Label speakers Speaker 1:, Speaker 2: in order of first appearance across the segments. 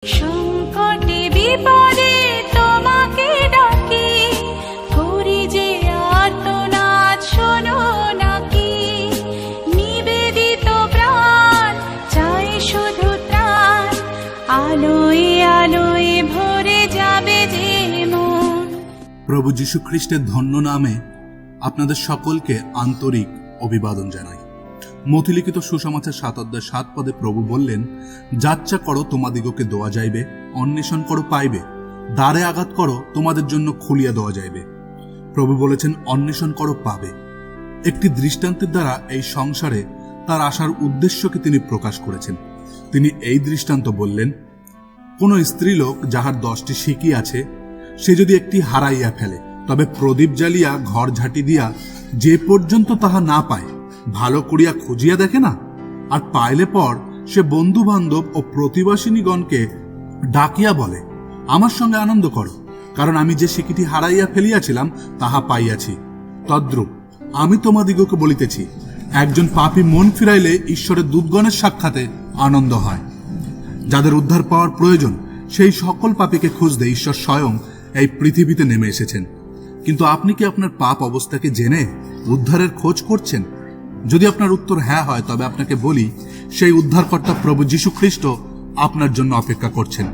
Speaker 1: সংকটে বিপদে তোমাকে ডাকি, করি যে আর্তনাদ শোনো নাকি। নিবেদিত প্রাণ চাই শুধু ত্রাণ, আলোয় আলোয় ভরে যাবে যে মন।
Speaker 2: প্রভু যীশু খ্রিস্টের ধন্য নামে আপনাদের সকলকে আন্তরিক অভিবাদন জানাই। মথিলিখিত সুসমাচার 7:7 প্রভু বললেন, যাচ্ছা করো তোমাদিগকে দেওয়া যাইবে, অন্বেষণ করো পাইবে, দ্বারে আঘাত করো তোমাদের জন্য খুলিয়া দেওয়া যাইবে। প্রভু বলেছেন অন্বেষণ করো পাবে। একটি দৃষ্টান্তের দ্বারা এই সংসারে তার আসার উদ্দেশ্যকে তিনি প্রকাশ করেছেন। তিনি এই দৃষ্টান্ত বললেন, কোন স্ত্রীলোক যাহার 10টি সিকি আছে, সে যদি একটি হারাইয়া ফেলে, তবে প্রদীপ জ্বালিয়া ঘর ঝাঁটি দিয়া যে পর্যন্ত তাহা না পায় ভালো করিয়া খুঁজিয়া দেখে না? আর পাইলে পর সে বন্ধু বান্ধব ও প্রতিবাসিনীগণকে ডাকিয়া বলে, আমার সঙ্গে আনন্দ করো, কারণ আমি যে সিকিটি হারাইয়া ফেলিয়াছিলাম তাহা পাইয়াছি। তদ্রূপ আমি তোমাদিগকে বলিতেছি, একজন পাপী মন ফিরাইলে ঈশ্বরের দূতগণের সাক্ষাতে আনন্দ হয়। যাদের উদ্ধার পাওয়ার প্রয়োজন, সেই সকল পাপীকে খুঁজতে ঈশ্বর স্বয়ং এই পৃথিবীতে নেমে এসেছেন। কিন্তু আপনি কি আপনার পাপ অবস্থাকে জেনে উদ্ধারের খোঁজ করছেন? যদি আপনার উত্তর হ্যাঁ হয়, তবে আপনাকে বলি, সেই উদ্ধারকর্তা প্রভু যীশু খ্রিস্ট আপনার জন্য অপেক্ষা করছেন।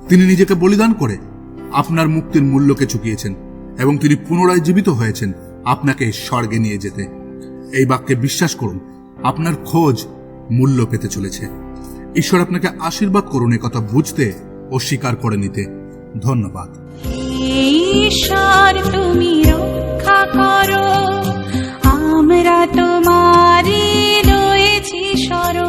Speaker 2: তিনি নিজেকে বলিদান করে আপনার মুক্তির মূল্যকে চুকিয়েছেন এবং তিনি পুনরায় জীবিত হয়েছেন আপনাকে স্বর্গে নিয়ে যেতে। এই বাক্যে বিশ্বাস করুন, আপনার খোঁজ মূল্য পেতে চলেছে। ঈশ্বর আপনাকে আশীর্বাদ করুন একথা বুঝতে ও স্বীকার করে নিতে। ধন্যবাদ।
Speaker 1: ঈশ্বর তুমি রক্ষা করো, আমরা তোমারই রয়েছি শরণ।